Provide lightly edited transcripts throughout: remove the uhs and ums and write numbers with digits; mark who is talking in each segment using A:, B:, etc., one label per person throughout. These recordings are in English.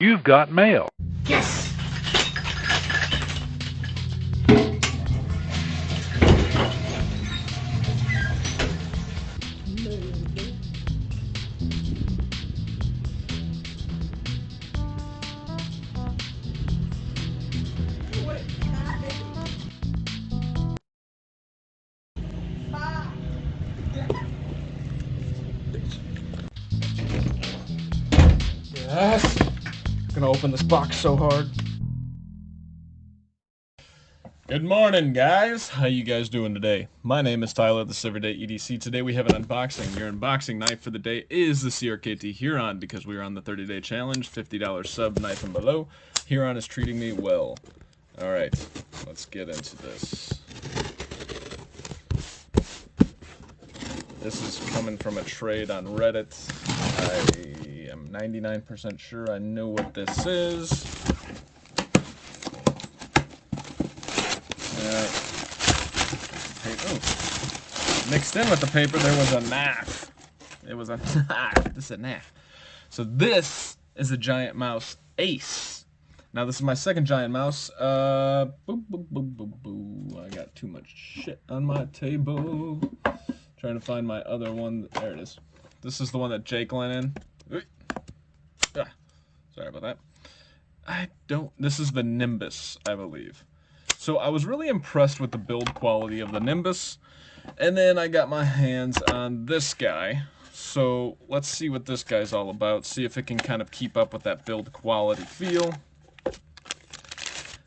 A: You've got mail.
B: Yes!
C: Yes. I'm gonna open this box so hard. Good morning, guys. How you guys doing today? My name is Tyler, this is Everyday EDC. Today we have an unboxing. Your unboxing knife for the day is the CRKT Huron because we are on the 30-day challenge, $50 sub knife and below. Huron is treating me well. All right, let's get into this. This is coming from a trade on Reddit. I am 99% sure I know what this is. Mixed in with the paper, there was a knife. It was a knife. This is a knife. So this is a Giant Mouse Ace. Now this is my second Giant Mouse. Boo, boo, boo, boo, boo. I got too much shit on my table. Trying to find my other one. There it is. This is the one that Jake lent in. Sorry about that. This is the Nimbus, I believe. So I was really impressed with the build quality of the Nimbus. And then I got my hands on this guy. So let's see what this guy's all about. See if it can kind of keep up with that build quality feel.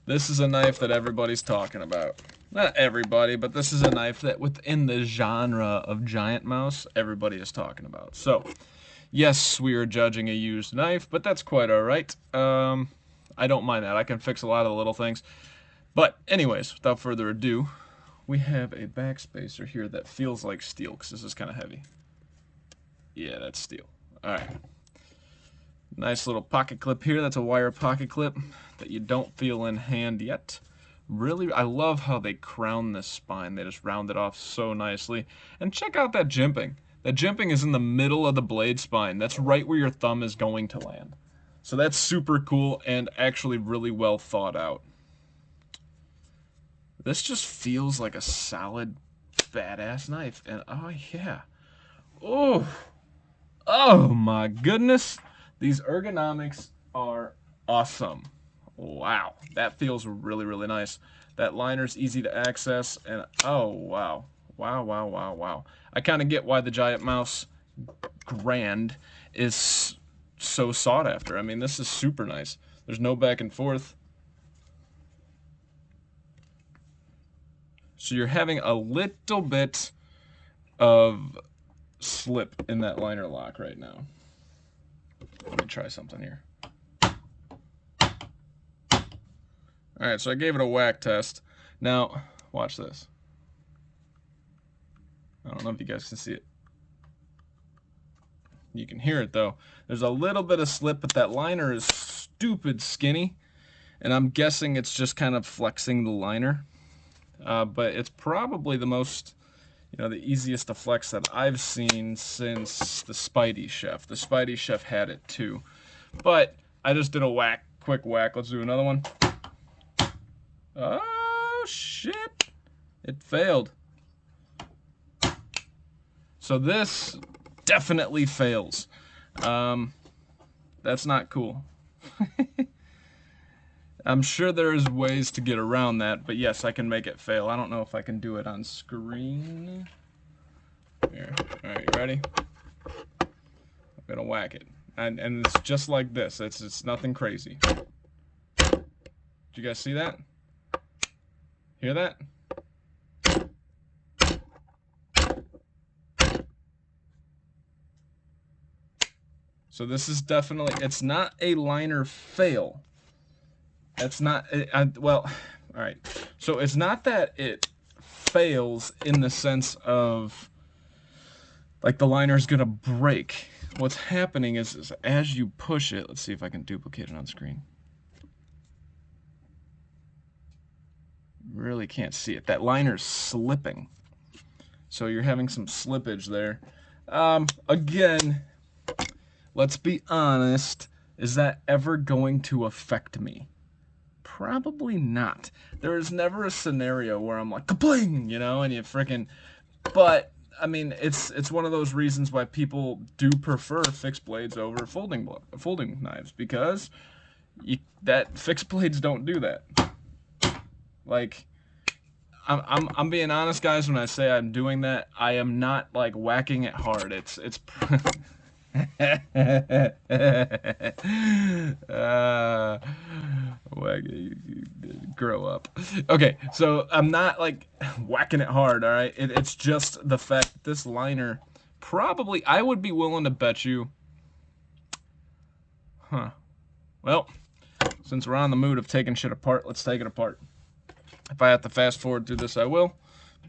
C: This is a knife that everybody's talking about. Not everybody, but this is a knife that within the genre of Giant Mouse, everybody is talking about. So, yes, we are judging a used knife, but that's quite alright. I don't mind that. I can fix a lot of the little things. But anyways, without further ado, we have a backspacer here that feels like steel, because this is kind of heavy. Yeah, that's steel. Alright. Nice little pocket clip here. That's a wire pocket clip that you don't feel in hand yet. Really, I love how they crown this spine. They just round it off so nicely. And check out that jimping. That jimping is in the middle of the blade spine. That's right where your thumb is going to land. So that's super cool and actually really well thought out. This just feels like a solid, badass knife. And oh yeah. Oh my goodness. These ergonomics are awesome. Wow. That feels really, really nice. That liner's easy to access. And oh wow. Wow. I kind of get why the Giant Mouse Grand is so sought after. I mean, this is super nice. There's no back and forth. So you're having a little bit of slip in that liner lock right now. Let me try something here. Alright, so I gave it a whack test. Now, watch this. I don't know if you guys can see it. You can hear it though. There's a little bit of slip, but that liner is stupid skinny. And I'm guessing it's just kind of flexing the liner. But it's probably the most, the easiest to flex that I've seen since the Spidey Chef. The Spidey Chef had it too. But I just did a quick whack. Let's do another one. Oh, shit. It failed. So this definitely fails. That's not cool. I'm sure there's ways to get around that, but yes, I can make it fail. I don't know if I can do it on screen. Here. Alright, you ready? I'm gonna whack it. And it's just like this. It's nothing crazy. Did you guys see that? Hear that? So this is definitely, it's not a liner fail. That's not, well, all right. So it's not that it fails in the sense of like the liner's gonna break. What's happening is as you push it, let's see if I can duplicate it on screen. Really can't see it. That liner's slipping. So you're having some slippage there. Again, let's be honest. Is that ever going to affect me? Probably not. There is never a scenario where I'm like, kabling, you know, and you freaking, but I mean, it's one of those reasons why people do prefer fixed blades over folding knives, because that fixed blades don't do that. Like, I'm being honest, guys, when I say I'm doing that. I am not like whacking it hard. It's grow up. Okay, so I'm not like whacking it hard, all right? It's just the fact that this liner probably, I would be willing to bet you, well, since we're on the mood of taking shit apart, let's take it apart. If I have to fast forward through this, I will.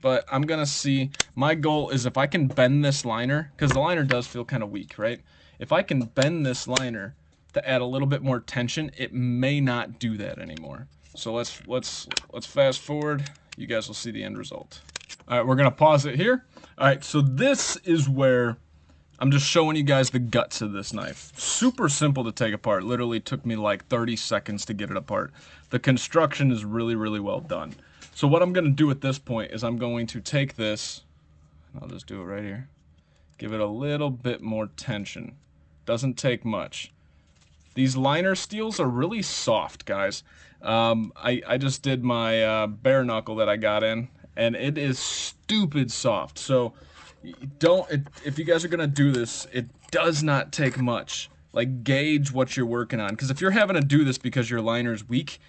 C: But I'm going to see, my goal is if I can bend this liner, because the liner does feel kind of weak, right? If I can bend this liner to add a little bit more tension, it may not do that anymore. So let's fast forward. You guys will see the end result. All right, we're going to pause it here. All right, so this is where I'm just showing you guys the guts of this knife. Super simple to take apart. Literally took me like 30 seconds to get it apart. The construction is really, really well done. So what I'm going to do at this point is I'm going to take this, I'll just do it right here, give it a little bit more tension. Doesn't take much. These liner steels are really soft, guys. I just did my bare knuckle that I got in, and it is stupid soft. So if you guys are gonna do this, it does not take much. Like, gauge what you're working on, because if you're having to do this because your liner's weak,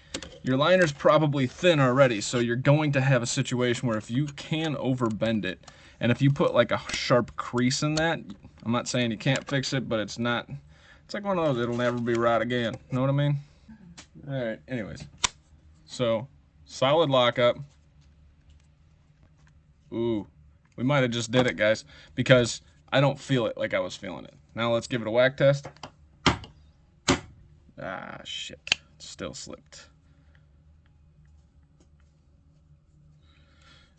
C: your liner's probably thin already, so you're going to have a situation where if you can overbend it, and if you put like a sharp crease in that, I'm not saying you can't fix it, but it's not, it's like one of those, it'll never be right again. Know what I mean? Alright, anyways. So, solid lockup. Ooh, we might have just did it, guys, because I don't feel it like I was feeling it. Now let's give it a whack test. Ah, shit. Still slipped.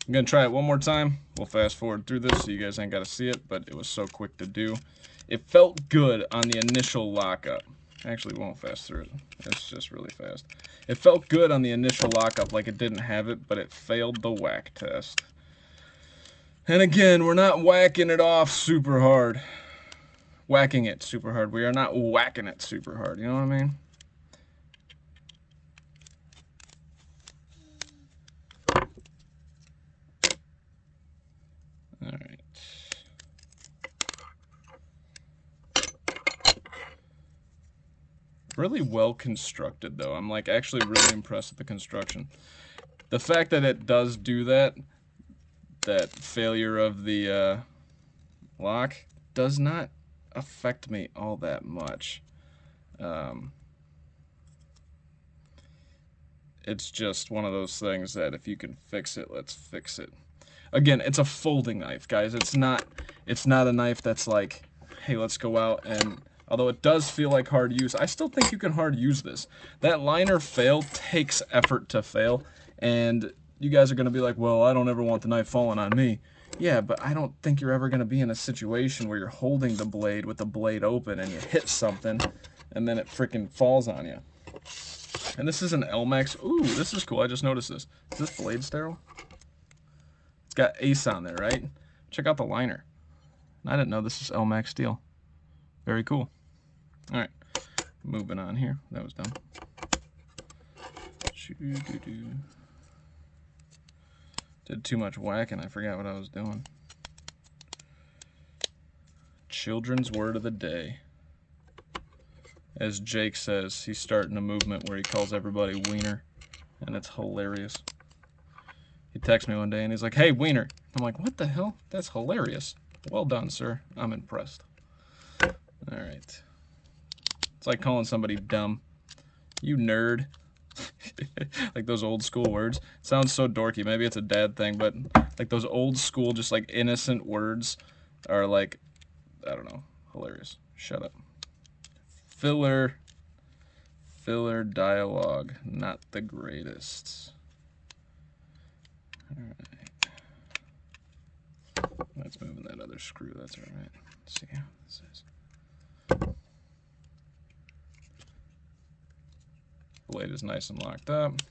C: I'm going to try it one more time. We'll fast forward through this so you guys ain't got to see it, but it was so quick to do. It felt good on the initial lockup. Actually, won't fast through it. It's just really fast. It felt good on the initial lockup, like it didn't have it, but it failed the whack test. And again, we're not whacking it off super hard. Whacking it super hard. We are not whacking it super hard. You know what I mean? All right. Really well constructed, though. I'm like actually really impressed with the construction. The fact that it does do that failure of the lock does not affect me all that much. It's just one of those things that if you can fix it, let's fix it. Again, it's a folding knife, guys. It's not a knife that's like, hey, let's go out and, although it does feel like hard use, I still think you can hard use this. That liner fail takes effort to fail, and you guys are going to be like, well, I don't ever want the knife falling on me. Yeah, but I don't think you're ever going to be in a situation where you're holding the blade with the blade open and you hit something and then it freaking falls on you. And this is an Elmex. Ooh, this is cool. I just noticed this. Is this blade sterile? It's got Ace on there, right? Check out the liner. I didn't know this is Elmex steel. Very cool. All right, moving on here. That was dumb. Did too much whacking. I forgot what I was doing. Children's word of the day. As Jake says, he's starting a movement where he calls everybody wiener, and it's hilarious. He texts me one day and he's like, hey, wiener. I'm like, what the hell? That's hilarious. Well done, sir. I'm impressed. All right. It's like calling somebody dumb. You nerd. Like those old school words. Sounds so dorky. Maybe it's a dad thing, but like those old school, just like innocent words are like, I don't know, hilarious. Shut up. Filler dialogue, not the greatest. All right. That's moving that other screw. That's all right. Let's see how this is. Blade is nice and locked up.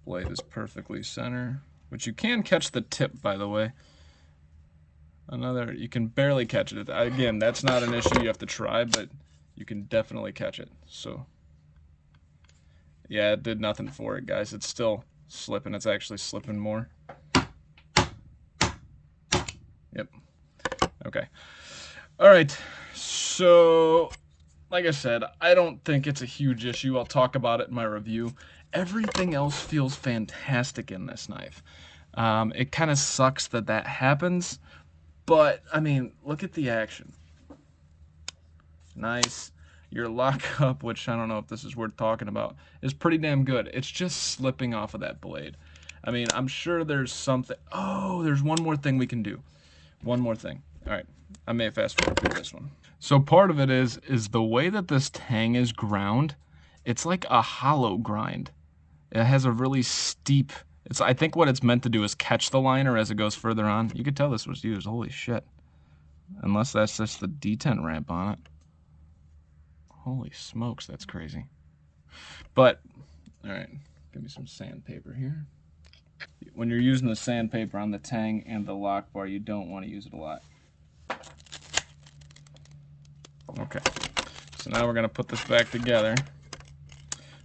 C: Blade is perfectly center, which you can catch the tip, by the way. You can barely catch it. Again, that's not an issue you have to try, but you can definitely catch it. So, yeah, it did nothing for it, guys. It's still slipping. It's actually slipping more. Yep. Okay. All right. So, like I said, I don't think it's a huge issue. I'll talk about it in my review. Everything else feels fantastic in this knife. It kind of sucks that that happens, but, I mean, look at the action. Nice. Your lockup, which I don't know if this is worth talking about, is pretty damn good. It's just slipping off of that blade. I mean, I'm sure there's something. Oh, there's one more thing we can do. One more thing. All right. I may fast forward through this one. So part of it is the way that this tang is ground, it's like a hollow grind. It has a really steep, I think what it's meant to do is catch the liner as it goes further on. You could tell this was used, holy shit. Unless that's just the detent ramp on it. Holy smokes, that's crazy. But, all right, give me some sandpaper here. When you're using the sandpaper on the tang and the lock bar, you don't want to use it a lot. Okay, so now we're going to put this back together.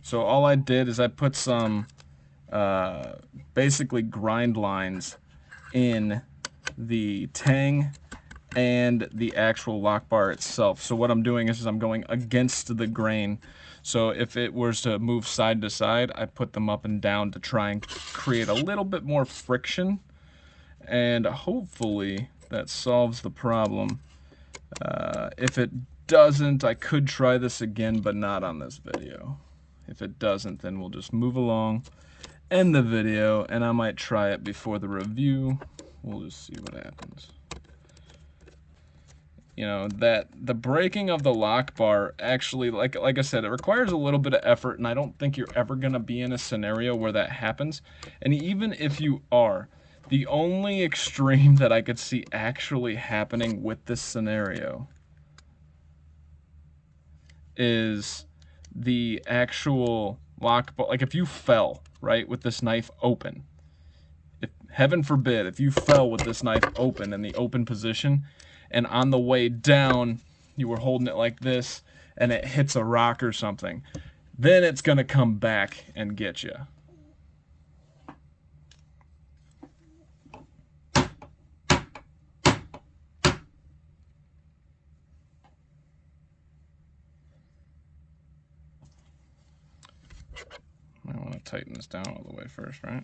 C: So all I did is I put some basically grind lines in the tang and the actual lock bar itself. So what I'm doing is I'm going against the grain. So if it was to move side to side, I put them up and down to try and create a little bit more friction. And hopefully that solves the problem. If it doesn't, I could try this again, but not on this video. If it doesn't, then we'll just move along, end the video, and I might try it before the review. We'll just see what happens. You know, that the breaking of the lock bar actually, like I said, it requires a little bit of effort, and I don't think you're ever going to be in a scenario where that happens. And even if you are, the only extreme that I could see actually happening with this scenario is the actual lock bar. Like if you fell, right, with this knife open, if heaven forbid, if you fell with this knife open in the open position, and on the way down you were holding it like this and it hits a rock or something, then it's going to come back and get you. I want to tighten this down all the way first, right?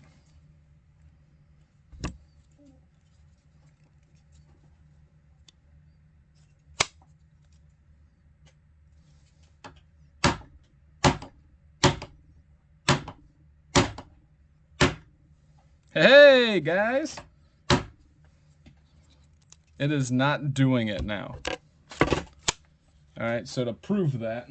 C: Hey, guys! It is not doing it now. Alright, so to prove that,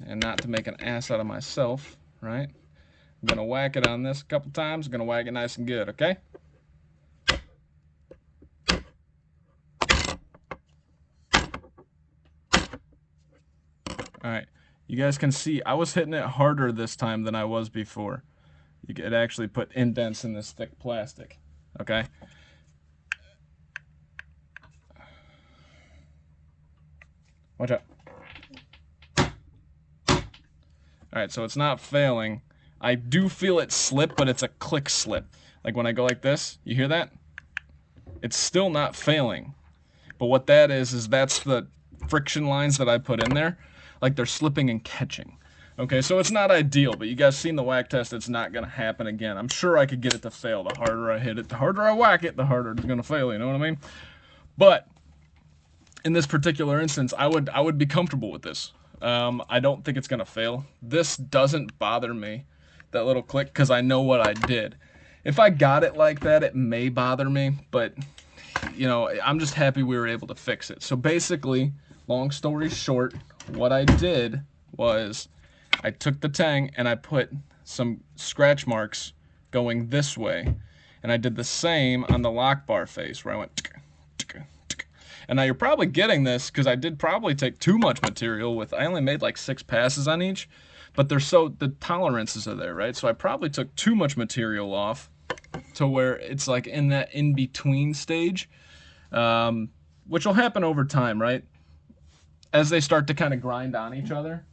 C: and not to make an ass out of myself, right? I'm going to whack it on this a couple times. I'm going to whack it nice and good, okay? Alright, you guys can see I was hitting it harder this time than I was before. You could actually put indents in this thick plastic, okay? Watch out. Alright, so it's not failing. I do feel it slip, but it's a click slip. Like when I go like this, you hear that? It's still not failing. But what that is that's the friction lines that I put in there. Like they're slipping and catching. Okay, so it's not ideal, but you guys seen the whack test, it's not going to happen again. I'm sure I could get it to fail. The harder I hit it, the harder I whack it, the harder it's going to fail, you know what I mean? But in this particular instance, I would be comfortable with this. I don't think it's going to fail. This doesn't bother me, that little click, because I know what I did. If I got it like that, it may bother me, but, you know, I'm just happy we were able to fix it. So basically, long story short, what I did was I took the tang and I put some scratch marks going this way, and I did the same on the lock bar face, where I went, And now you're probably getting this because I did probably take too much material with, I only made like 6 passes on each, but the tolerances are there, right? So I probably took too much material off to where it's like in that in-between stage, which will happen over time, right? As they start to kind of grind on each other,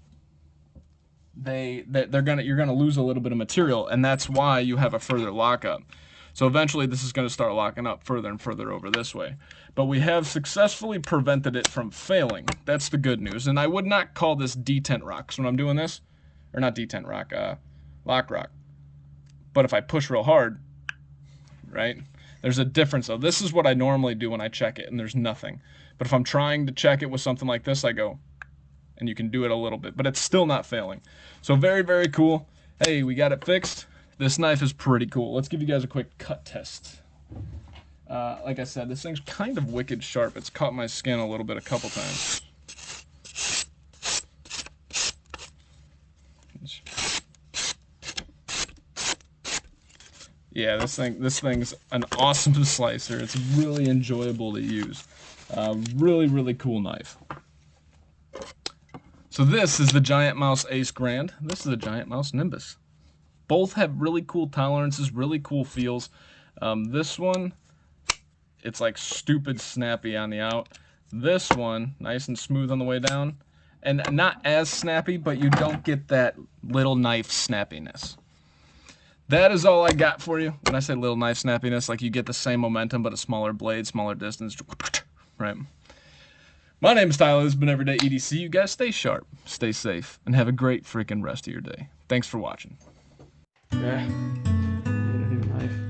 C: you're gonna lose a little bit of material, and that's why you have a further lockup. So eventually this is going to start locking up further and further over this way. But we have successfully prevented it from failing. That's the good news. And I would not call this detent rock. So when I'm doing this, or not detent rock, lock rock. But if I push real hard, right, there's a difference. So this is what I normally do when I check it, and there's nothing. But if I'm trying to check it with something like this, I go, and you can do it a little bit, but it's still not failing. So very, very cool. Hey, we got it fixed. This knife is pretty cool. Let's give you guys a quick cut test. Like I said, this thing's kind of wicked sharp. It's cut my skin a little bit a couple times. Yeah, this thing's an awesome slicer. It's really enjoyable to use. Really, really cool knife. So this is the Giant Mouse Ace Grand. This is the Giant Mouse Nimbus. Both have really cool tolerances, really cool feels. This one, it's like stupid snappy on the out. This one, nice and smooth on the way down. And not as snappy, but you don't get that little knife snappiness. That is all I got for you. When I say little knife snappiness, like you get the same momentum, but a smaller blade, smaller distance. Right. My name is Tyler. This has been Everyday EDC. You guys stay sharp, stay safe, and have a great freaking rest of your day. Thanks for watching. Yeah, need a new knife.